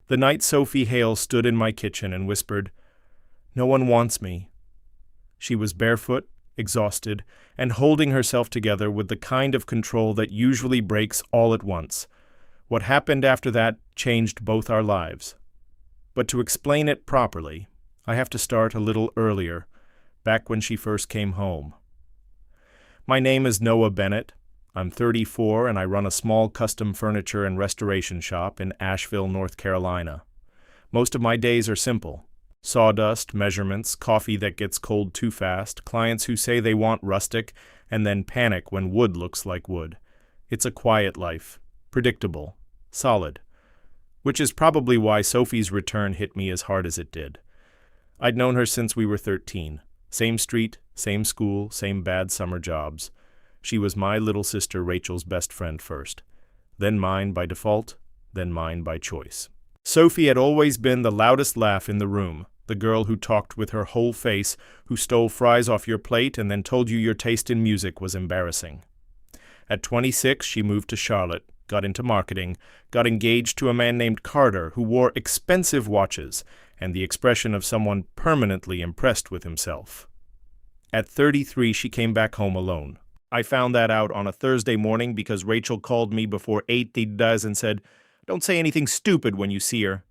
The night Sophie Hale stood in my kitchen and whispered, "No one wants me." She was barefoot, exhausted, and holding herself together with the kind of control that usually breaks all at once. What happened after that changed both our lives. But to explain it properly, I have to start a little earlier, back when she first came home. My name is Noah Bennett. I'm 34 and I run a small custom furniture and restoration shop in Asheville, North Carolina. Most of my days are simple. Sawdust, measurements, coffee that gets cold too fast, clients who say they want rustic and then panic when wood looks like wood. It's a quiet life, predictable, solid. Which is probably why Sophie's return hit me as hard as it did. I'd known her since we were 13. Same street, same school, same bad summer jobs. She was my little sister Rachel's best friend first. Then mine by default, then mine by choice. Sophie had always been the loudest laugh in the room, the girl who talked with her whole face, who stole fries off your plate and then told you your taste in music was embarrassing. At 26, she moved to Charlotte, got into marketing, got engaged to a man named Carter who wore expensive watches and the expression of someone permanently impressed with himself. At 33, she came back home alone. I found that out on a Thursday morning because Rachel called me before 8 does and said, "Don't say anything stupid when you see her."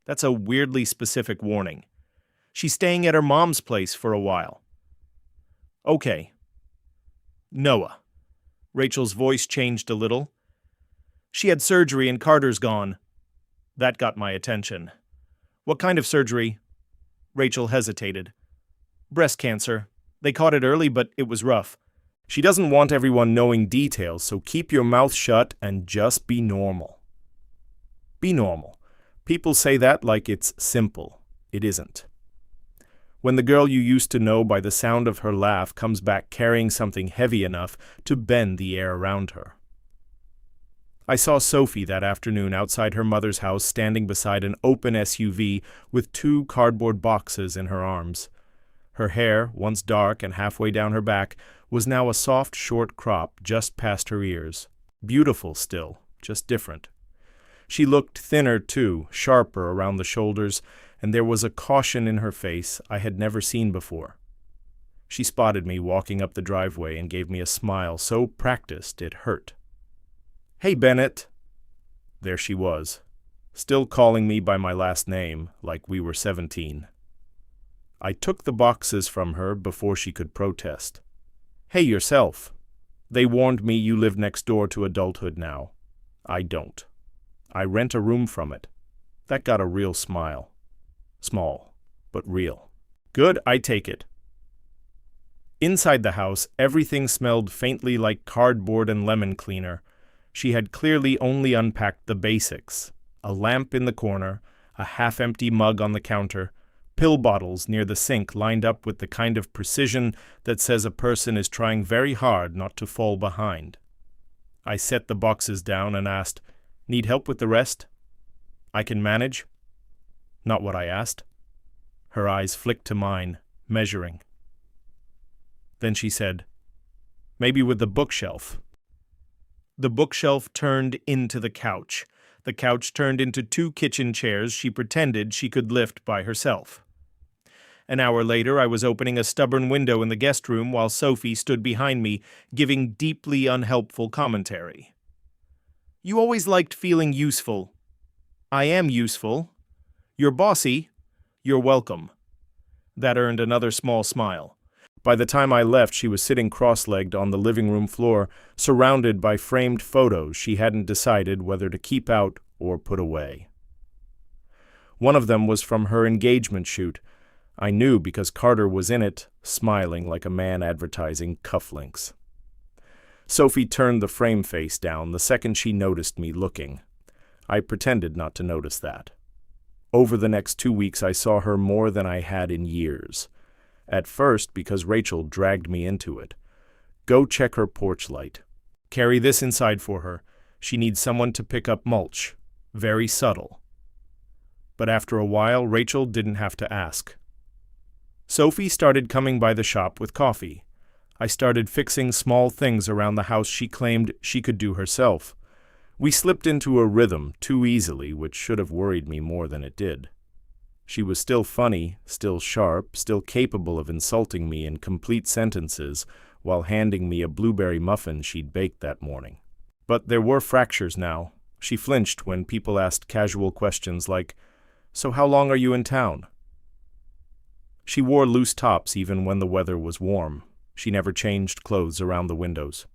That's a weirdly specific warning. She's staying at her mom's place for a while. Okay. Noah. Rachel's voice changed a little. She had surgery and Carter's gone. That got my attention. What kind of surgery? Rachel hesitated. Breast cancer. They caught it early, but it was rough. She doesn't want everyone knowing details, so keep your mouth shut and just be normal. Be normal. People say that like it's simple. It isn't. When the girl you used to know by the sound of her laugh comes back carrying something heavy enough to bend the air around her. I saw Sophie that afternoon outside her mother's house standing beside an open SUV with 2 cardboard boxes in her arms. Her hair, once dark and halfway down her back, was now a soft, short crop just past her ears. Beautiful still, just different. She looked thinner, too, sharper around the shoulders, and there was a caution in her face I had never seen before. She spotted me walking up the driveway and gave me a smile so practiced it hurt. "Hey, Bennett." There she was, still calling me by my last name, like we were 17. I took the boxes from her before she could protest. "Hey, yourself. They warned me you live next door to adulthood now. I don't. I rent a room from it." That got a real smile. Small, but real. "Good, I take it." Inside the house, everything smelled faintly like cardboard and lemon cleaner. She had clearly only unpacked the basics. A lamp in the corner, a half-empty mug on the counter, pill bottles near the sink lined up with the kind of precision that says a person is trying very hard not to fall behind. I set the boxes down and asked, "Need help with the rest?" "I can manage." Not what I asked. Her eyes flicked to mine, measuring. Then she said, "Maybe with the bookshelf." The bookshelf turned into the couch. The couch turned into 2 kitchen chairs she pretended she could lift by herself. An hour later, I was opening a stubborn window in the guest room while Sophie stood behind me, giving deeply unhelpful commentary. "You always liked feeling useful." "I am useful." "You're bossy." "You're welcome." That earned another small smile. By the time I left, she was sitting cross-legged on the living room floor, surrounded by framed photos she hadn't decided whether to keep out or put away. One of them was from her engagement shoot. I knew because Carter was in it, smiling like a man advertising cufflinks. Sophie turned the frame face down the second she noticed me looking. I pretended not to notice that. Over the next 2 weeks, I saw her more than I had in years. At first, because Rachel dragged me into it. "Go check her porch light. Carry this inside for her. She needs someone to pick up mulch. Very subtle." But after a while, Rachel didn't have to ask. Sophie started coming by the shop with coffee. I started fixing small things around the house she claimed she could do herself. We slipped into a rhythm too easily, which should have worried me more than it did. She was still funny, still sharp, still capable of insulting me in complete sentences while handing me a blueberry muffin she'd baked that morning. But there were fractures now. She flinched when people asked casual questions like, "So how long are you in town?" She wore loose tops even when the weather was warm. She never changed clothes around the windows.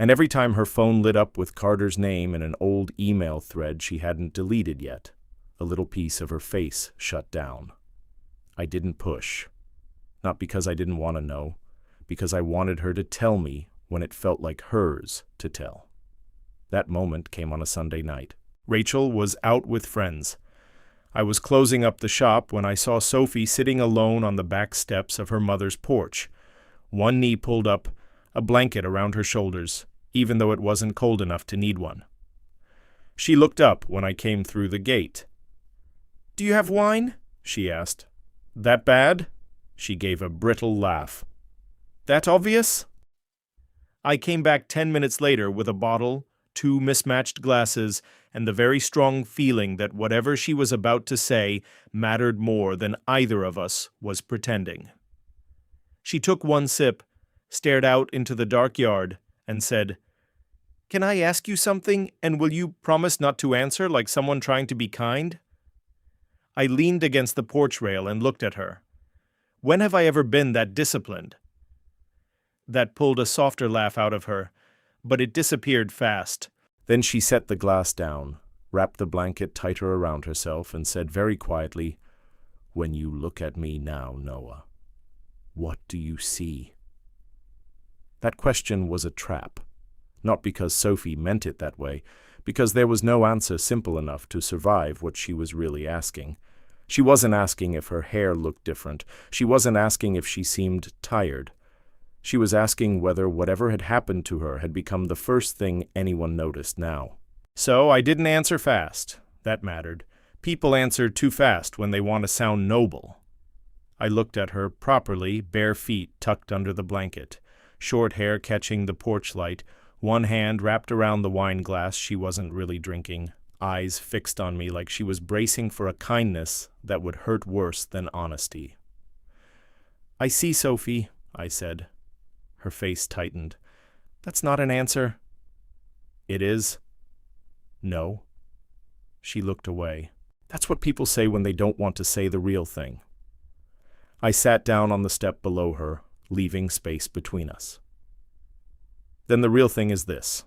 And every time her phone lit up with Carter's name in an old email thread she hadn't deleted yet, a little piece of her face shut down. I didn't push. Not because I didn't want to know, because I wanted her to tell me when it felt like hers to tell. That moment came on a Sunday night. Rachel was out with friends. I was closing up the shop when I saw Sophie sitting alone on the back steps of her mother's porch, one knee pulled up, a blanket around her shoulders, even though it wasn't cold enough to need one. She looked up when I came through the gate. "Do you have wine?" she asked. "That bad?" She gave a brittle laugh. "That obvious?" I came back 10 minutes later with a bottle, 2 mismatched glasses, and the very strong feeling that whatever she was about to say mattered more than either of us was pretending. She took one sip, stared out into the dark yard, and said, "Can I ask you something, and will you promise not to answer like someone trying to be kind?" I leaned against the porch rail and looked at her. When have I ever been that disciplined? That pulled a softer laugh out of her, but it disappeared fast. Then she set the glass down, wrapped the blanket tighter around herself, and said very quietly, "When you look at me now, Noah, what do you see?" That question was a trap. Not because Sophie meant it that way, because there was no answer simple enough to survive what she was really asking. She wasn't asking if her hair looked different. She wasn't asking if she seemed tired. She was asking whether whatever had happened to her had become the first thing anyone noticed now. So I didn't answer fast. That mattered. People answer too fast when they want to sound noble. I looked at her properly, bare feet tucked under the blanket, short hair catching the porch light, one hand wrapped around the wine glass she wasn't really drinking, eyes fixed on me like she was bracing for a kindness that would hurt worse than honesty. "I see, Sophie," I said. Her face tightened. "That's not an answer." "It is." "No." She looked away. That's what people say when they don't want to say the real thing. I sat down on the step below her, leaving space between us. "Then the real thing is this.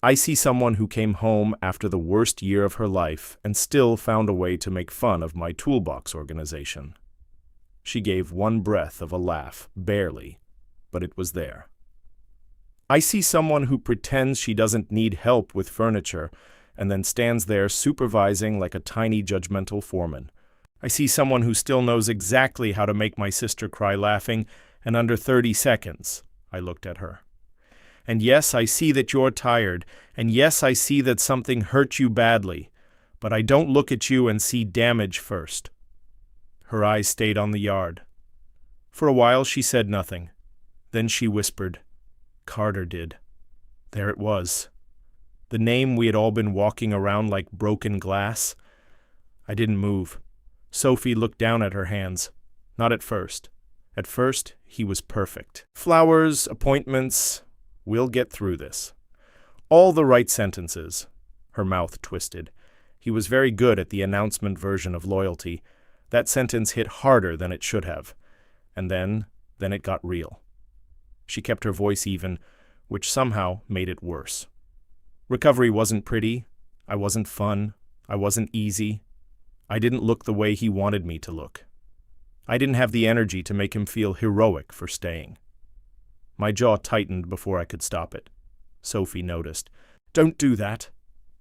I see someone who came home after the worst year of her life and still found a way to make fun of my toolbox organization." She gave one breath of a laugh, barely, but it was there. "I see someone who pretends she doesn't need help with furniture and then stands there supervising like a tiny judgmental foreman. I see someone who still knows exactly how to make my sister cry laughing, and under 30 seconds, I looked at her. And yes, I see that you're tired, and yes, I see that something hurt you badly, but I don't look at you and see damage first." Her eyes stayed on the yard. For a while she said nothing. Then she whispered, "Carter did." There it was. The name we had all been walking around like broken glass. I didn't move. Sophie looked down at her hands. Not at first. At first, he was perfect. Flowers, appointments, we'll get through this. All the right sentences. Her mouth twisted. He was very good at the announcement version of loyalty. That sentence hit harder than it should have. And then it got real. She kept her voice even, which somehow made it worse. Recovery wasn't pretty. I wasn't fun. I wasn't easy. I didn't look the way he wanted me to look. I didn't have the energy to make him feel heroic for staying. My jaw tightened before I could stop it. Sophie noticed. "Don't do that."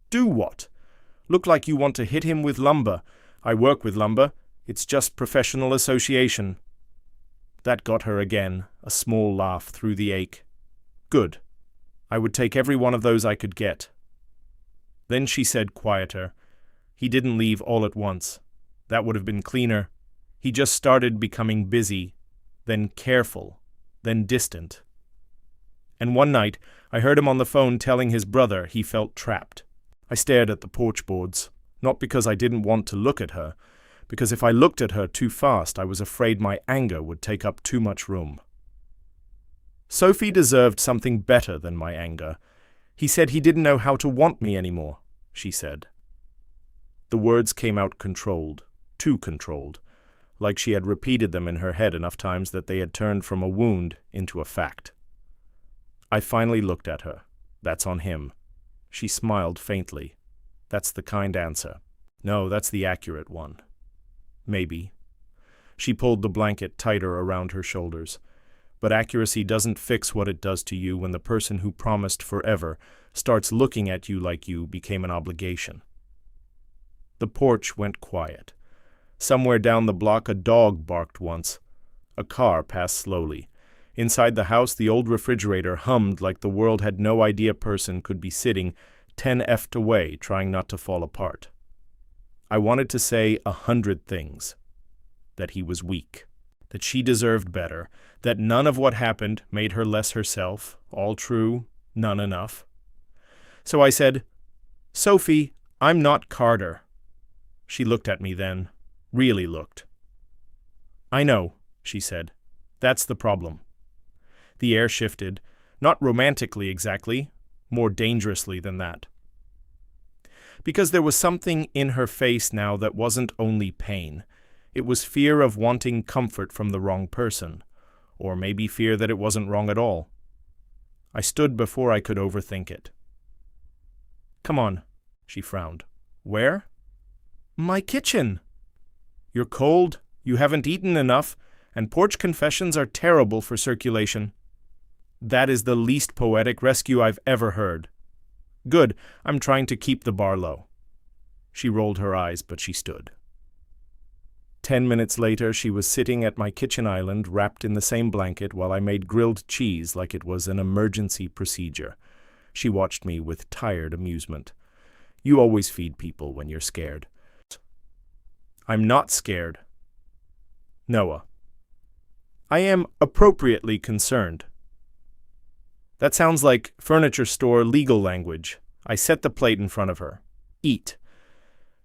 "Do what?" "Look like you want to hit him with lumber. I work with lumber. It's just professional association." That got her again, a small laugh through the ache. "Good. I would take every one of those I could get." Then she said quieter, "He didn't leave all at once. That would have been cleaner. He just started becoming busy, then careful, then distant." And one night, I heard him on the phone telling his brother he felt trapped. I stared at the porch boards, not because I didn't want to look at her, because if I looked at her too fast, I was afraid my anger would take up too much room. Sophie deserved something better than my anger. He said he didn't know how to want me anymore, she said. The words came out controlled, too controlled, like she had repeated them in her head enough times that they had turned from a wound into a fact. I finally looked at her. That's on him. She smiled faintly. That's the kind answer. No, that's the accurate one. Maybe. She pulled the blanket tighter around her shoulders. But accuracy doesn't fix what it does to you when the person who promised forever starts looking at you like you became an obligation. The porch went quiet. Somewhere down the block a dog barked once. A car passed slowly. Inside the house the old refrigerator hummed like the world had no idea a person could be sitting 10 feet away trying not to fall apart. I wanted to say 100 things. That he was weak. That she deserved better. That none of what happened made her less herself. All true, none enough. So I said, "Sophie, I'm not Carter." She looked at me then. Really looked. "I know," she said. "That's the problem." The air shifted. Not romantically exactly. More dangerously than that. Because there was something in her face now that wasn't only pain. It was fear of wanting comfort from the wrong person. Or maybe fear that it wasn't wrong at all. I stood before I could overthink it. "Come on," she frowned. "Where?" "My kitchen." "You're cold, you haven't eaten enough, and porch confessions are terrible for circulation." "That is the least poetic rescue I've ever heard." "Good, I'm trying to keep the bar low." She rolled her eyes, but she stood. 10 minutes later, she was sitting at my kitchen island, wrapped in the same blanket, while I made grilled cheese like it was an emergency procedure. She watched me with tired amusement. "You always feed people when you're scared." "I'm not scared." "Noah." "I am appropriately concerned." That sounds like furniture store legal language. I set the plate in front of her. "Eat."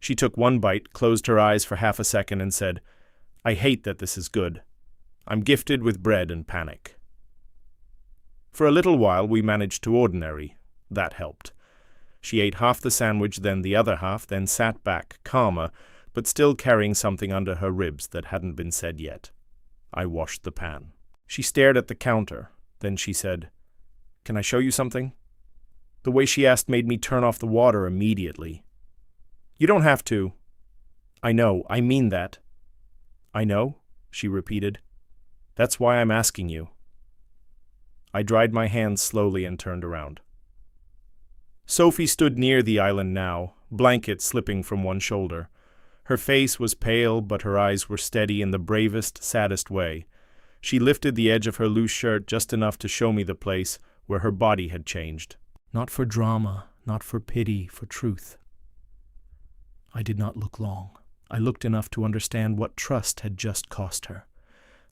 She took one bite, closed her eyes for half a second, and said, "I hate that this is good. I'm gifted with bread and panic." For a little while we managed to ordinary. That helped. She ate half the sandwich, then the other half, then sat back, calmer, but still carrying something under her ribs that hadn't been said yet. I washed the pan. She stared at the counter. Then she said, "Can I show you something?" The way she asked made me turn off the water immediately. "You don't have to." "I know, I mean that." "I know," she repeated. "That's why I'm asking you." I dried my hands slowly and turned around. Sophie stood near the island now, blanket slipping from one shoulder. Her face was pale, but her eyes were steady in the bravest, saddest way. She lifted the edge of her loose shirt just enough to show me the place where her body had changed. Not for drama, not for pity, for truth. I did not look long. I looked enough to understand what trust had just cost her.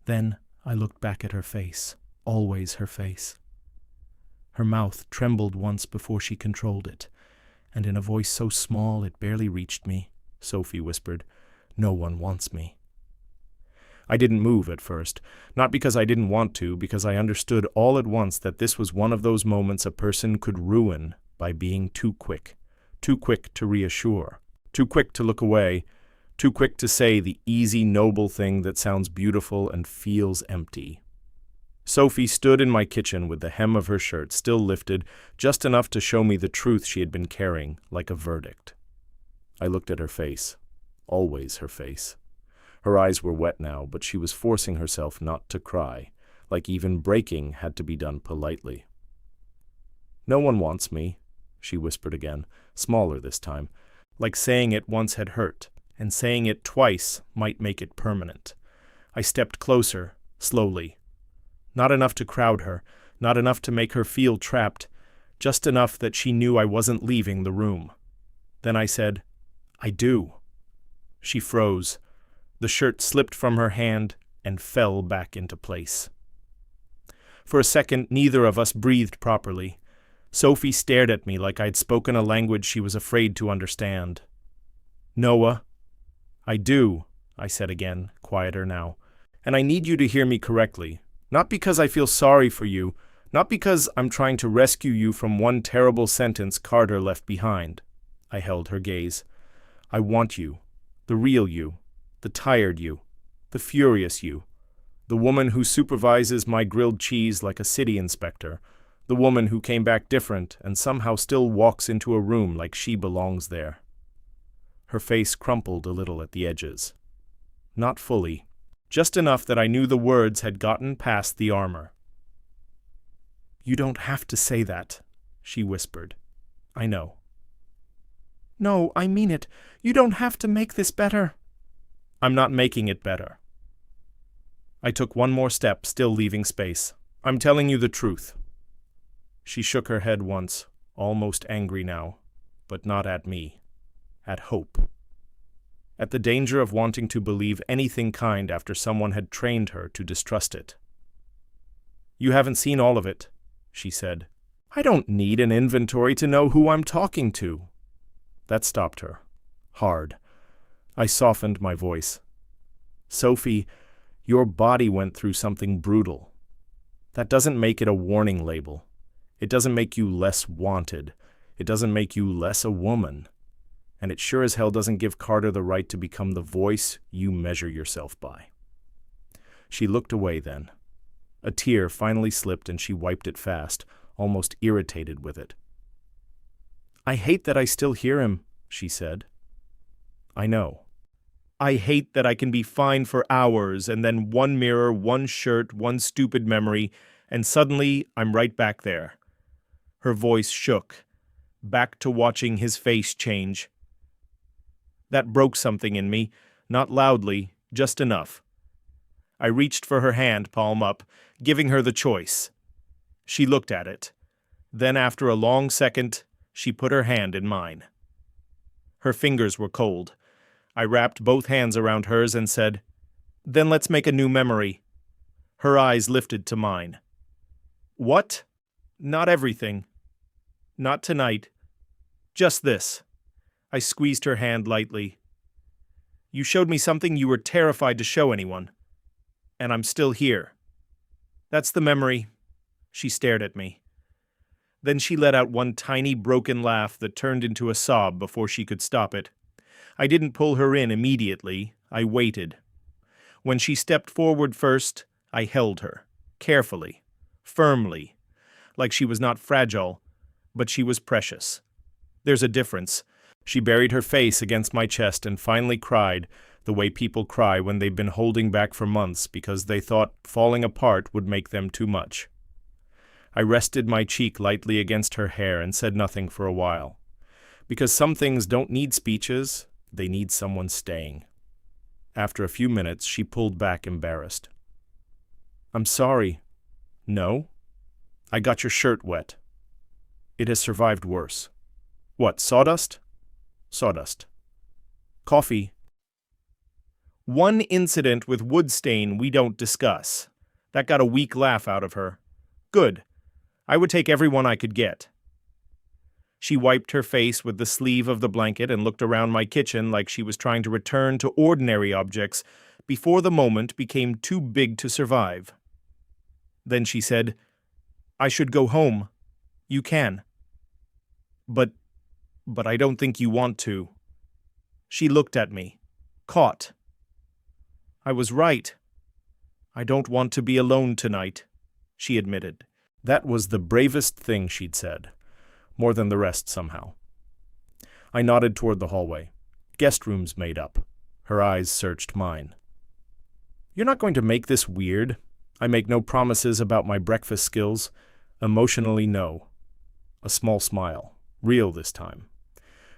Then I looked back at her face, always her face. Her mouth trembled once before she controlled it, and in a voice so small it barely reached me, Sophie whispered, "No one wants me." I didn't move at first, not because I didn't want to, because I understood all at once that this was one of those moments a person could ruin by being too quick to reassure, too quick to look away, too quick to say the easy, noble thing that sounds beautiful and feels empty. Sophie stood in my kitchen with the hem of her shirt still lifted, just enough to show me the truth she had been carrying, like a verdict. I looked at her face, always her face. Her eyes were wet now, but she was forcing herself not to cry, like even breaking had to be done politely. "No one wants me," she whispered again, smaller this time, like saying it once had hurt, and saying it twice might make it permanent. I stepped closer, slowly. Not enough to crowd her, not enough to make her feel trapped, just enough that she knew I wasn't leaving the room. Then I said, "I do." She froze. The shirt slipped from her hand and fell back into place. For a second, neither of us breathed properly. Sophie stared at me like I'd spoken a language she was afraid to understand. "Noah." "I do," I said again, quieter now. "And I need you to hear me correctly. Not because I feel sorry for you, not because I'm trying to rescue you from one terrible sentence Carter left behind." I held her gaze. "I want you. The real you. The tired you. The furious you. The woman who supervises my grilled cheese like a city inspector. The woman who came back different and somehow still walks into a room like she belongs there." Her face crumpled a little at the edges. Not fully. Just enough that I knew the words had gotten past the armor. "You don't have to say that," she whispered. "I know." "No, I mean it. You don't have to make this better." "I'm not making it better." I took one more step, still leaving space. "I'm telling you the truth." She shook her head once, almost angry now, but not at me. At hope. At the danger of wanting to believe anything kind after someone had trained her to distrust it. "You haven't seen all of it," she said. "I don't need an inventory to know who I'm talking to." That stopped her. Hard. I softened my voice. "Sophie, your body went through something brutal. That doesn't make it a warning label. It doesn't make you less wanted. It doesn't make you less a woman. And it sure as hell doesn't give Carter the right to become the voice you measure yourself by." She looked away then. A tear finally slipped and she wiped it fast, almost irritated with it. "I hate that I still hear him," she said. "I know. I hate that I can be fine for hours and then one mirror, one shirt, one stupid memory, and suddenly I'm right back there." Her voice shook, back to watching his face change. That broke something in me, not loudly, just enough. I reached for her hand, palm up, giving her the choice. She looked at it. Then after a long second, she put her hand in mine. Her fingers were cold. I wrapped both hands around hers and said, "Then let's make a new memory." Her eyes lifted to mine. "What?" "Not everything. Not tonight. Just this." I squeezed her hand lightly. "You showed me something you were terrified to show anyone. And I'm still here. That's the memory." She stared at me. Then she let out one tiny broken laugh that turned into a sob before she could stop it. I didn't pull her in immediately. I waited. When she stepped forward first, I held her, carefully, firmly, like she was not fragile, but she was precious. There's a difference. She buried her face against my chest and finally cried, the way people cry when they've been holding back for months because they thought falling apart would make them too much. I rested my cheek lightly against her hair and said nothing for a while. Because some things don't need speeches, they need someone staying. After a few minutes, she pulled back embarrassed. "I'm sorry." "No?" "I got your shirt wet." "It has survived worse." "What, sawdust?" "Sawdust." "Coffee." "One incident with wood stain we don't discuss. That got a weak laugh out of her. Good. I would take everyone I could get." She wiped her face with the sleeve of the blanket and looked around my kitchen like she was trying to return to ordinary objects before the moment became too big to survive. Then she said, "I should go home. You can." But I don't think you want to." She looked at me, caught. "I was right. I don't want to be alone tonight," she admitted. That was the bravest thing she'd said, more than the rest somehow. I nodded toward the hallway. Guest rooms made up. Her eyes searched mine. "You're not going to make this weird? I make no promises about my breakfast skills. Emotionally, no." A small smile. Real this time.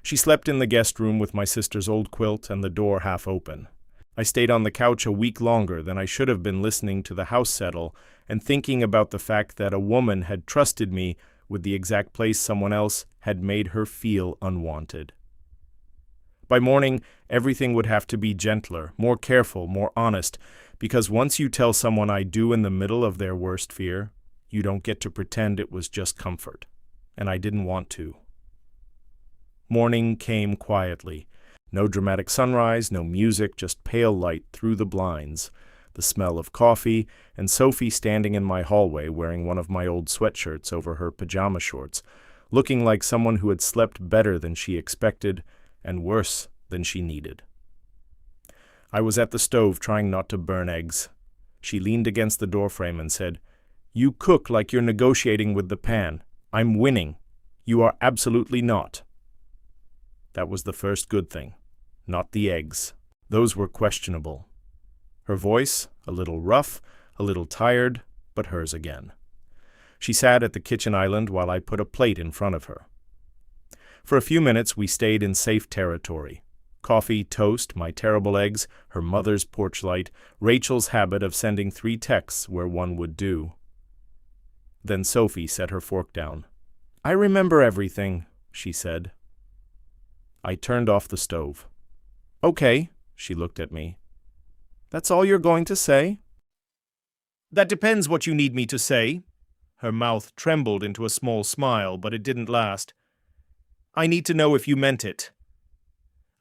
She slept in the guest room with my sister's old quilt and the door half open. I stayed on the couch a week longer than I should have been listening to the house settle and thinking about the fact that a woman had trusted me with the exact place someone else had made her feel unwanted. By morning, everything would have to be gentler, more careful, more honest, because once you tell someone I do in the middle of their worst fear, You don't get to pretend it was just comfort. And I didn't want to. Morning came quietly. No dramatic sunrise, no music, just pale light through the blinds, the smell of coffee, and Sophie standing in my hallway wearing one of my old sweatshirts over her pajama shorts, looking like someone who had slept better than she expected and worse than she needed. I was at the stove trying not to burn eggs. She leaned against the doorframe and said, "You cook like you're negotiating with the pan. I'm winning. You are absolutely not." That was the first good thing. Not the eggs. Those were questionable. Her voice, a little rough, a little tired, but hers again. She sat at the kitchen island while I put a plate in front of her. For a few minutes we stayed in safe territory. Coffee, toast, my terrible eggs, her mother's porch light, Rachel's habit of sending 3 texts where one would do. Then Sophie set her fork down. "I remember everything," she said. I turned off the stove. "Okay," she looked at me. "That's all you're going to say?" "That depends what you need me to say." Her mouth trembled into a small smile, but it didn't last. "I need to know if you meant it."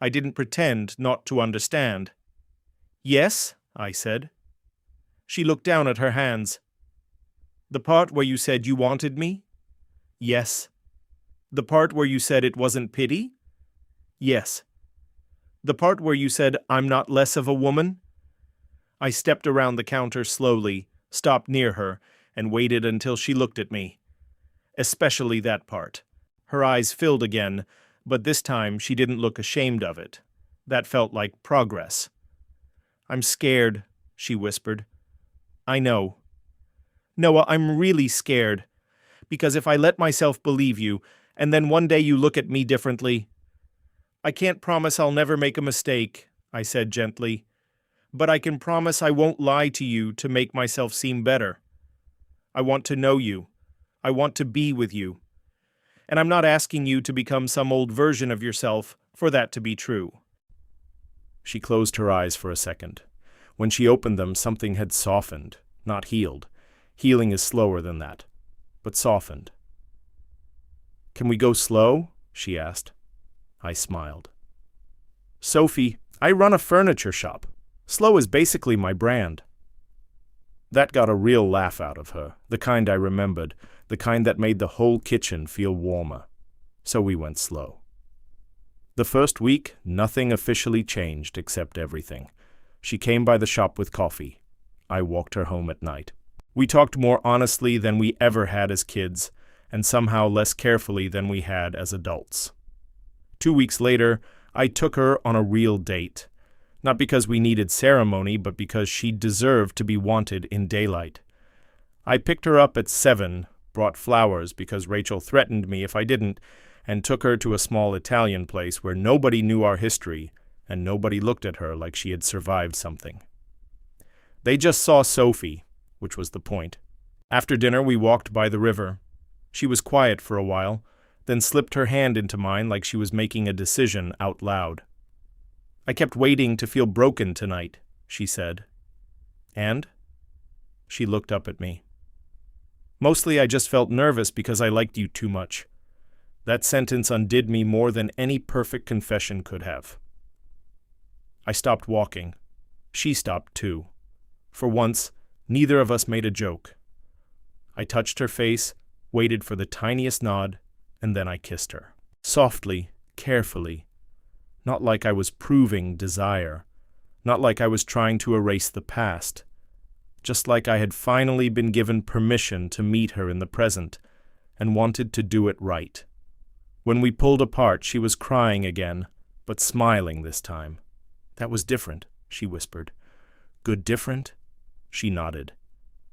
I didn't pretend not to understand. "Yes," I said. She looked down at her hands. "The part where you said you wanted me?" "Yes." "The part where you said it wasn't pity?" "Yes." "The part where you said I'm not less of a woman?" I stepped around the counter slowly, stopped near her, and waited until she looked at me. Especially that part. Her eyes filled again, but this time she didn't look ashamed of it. That felt like progress. "I'm scared," she whispered. "I know. Noah, I'm really scared. Because if I let myself believe you, and then one day you look at me differently—" "I can't promise I'll never make a mistake," I said gently. "But I can promise I won't lie to you to make myself seem better. I want to know you. I want to be with you. And I'm not asking you to become some old version of yourself for that to be true." She closed her eyes for a second. When she opened them, something had softened, not healed. Healing is slower than that, but softened. "Can we go slow?" she asked. I smiled. "Sophie, I run a furniture shop. Slow is basically my brand." That got a real laugh out of her, the kind I remembered, the kind that made the whole kitchen feel warmer. So we went slow. The first week, nothing officially changed except everything. She came by the shop with coffee. I walked her home at night. We talked more honestly than we ever had as kids, and somehow less carefully than we had as adults. 2 weeks later, I took her on a real date. Not because we needed ceremony, but because she deserved to be wanted in daylight. I picked her up at 7, brought flowers because Rachel threatened me if I didn't, and took her to a small Italian place where nobody knew our history, and nobody looked at her like she had survived something. They just saw Sophie, which was the point. After dinner, we walked by the river. She was quiet for a while, then slipped her hand into mine like she was making a decision out loud. "I kept waiting to feel broken tonight," she said. "And?" She looked up at me. "Mostly I just felt nervous because I liked you too much." That sentence undid me more than any perfect confession could have. I stopped walking. She stopped too. For once, neither of us made a joke. I touched her face, waited for the tiniest nod, and then I kissed her. Softly, carefully. Not like I was proving desire. Not like I was trying to erase the past. Just like I had finally been given permission to meet her in the present, and wanted to do it right. When we pulled apart, she was crying again, but smiling this time. "That was different," she whispered. "Good different?" She nodded.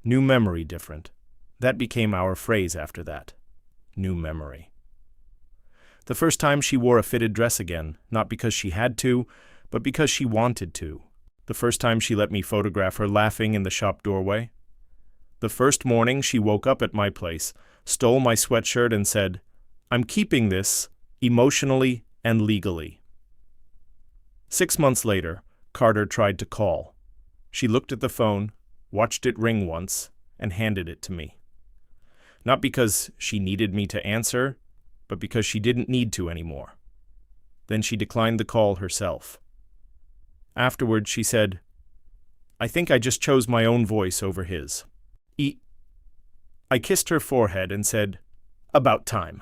"New memory different." That became our phrase after that. New memory. The first time she wore a fitted dress again, not because she had to, but because she wanted to. The first time she let me photograph her laughing in the shop doorway. The first morning she woke up at my place, stole my sweatshirt and said, "I'm keeping this, emotionally and legally." 6 months later, Carter tried to call. She looked at the phone, watched it ring once, and handed it to me. Not because she needed me to answer, but because she didn't need to anymore. Then she declined the call herself. Afterward, she said, "I think I just chose my own voice over his." I kissed her forehead and said, "About time."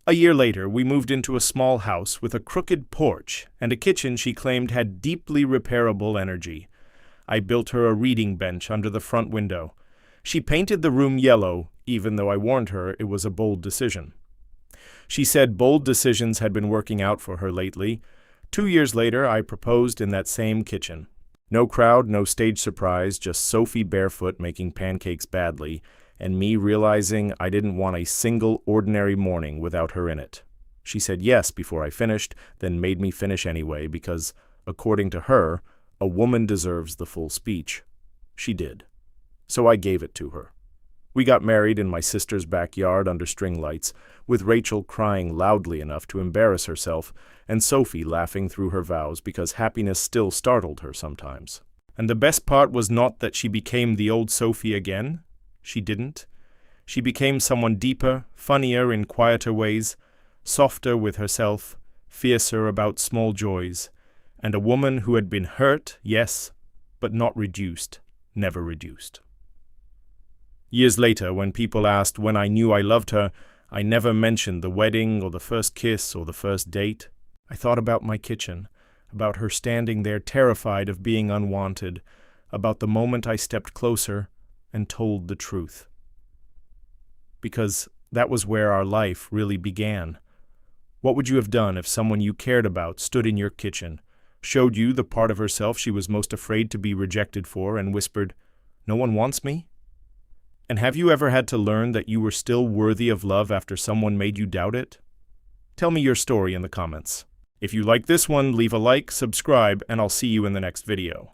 A year later, we moved into a small house with a crooked porch and a kitchen she claimed had deeply repairable energy. I built her a reading bench under the front window. She painted the room yellow, even though I warned her it was a bold decision. She said bold decisions had been working out for her lately. 2 years later, I proposed in that same kitchen. No crowd, no stage surprise, just Sophie barefoot making pancakes badly, and me realizing I didn't want a single ordinary morning without her in it. She said yes before I finished, then made me finish anyway because, according to her, a woman deserves the full speech. She did. So I gave it to her. We got married in my sister's backyard under string lights, with Rachel crying loudly enough to embarrass herself, and Sophie laughing through her vows because happiness still startled her sometimes. And the best part was not that she became the old Sophie again. She didn't. She became someone deeper, funnier in quieter ways, softer with herself, fiercer about small joys, and a woman who had been hurt, yes, but not reduced, never reduced. Years later, when people asked when I knew I loved her, I never mentioned the wedding or the first kiss or the first date. I thought about my kitchen, about her standing there terrified of being unwanted, about the moment I stepped closer and told the truth. Because that was where our life really began. What would you have done if someone you cared about stood in your kitchen, showed you the part of herself she was most afraid to be rejected for, and whispered, "No one wants me"? And have you ever had to learn that you were still worthy of love after someone made you doubt it? Tell me your story in the comments. If you like this one, leave a like, subscribe, and I'll see you in the next video.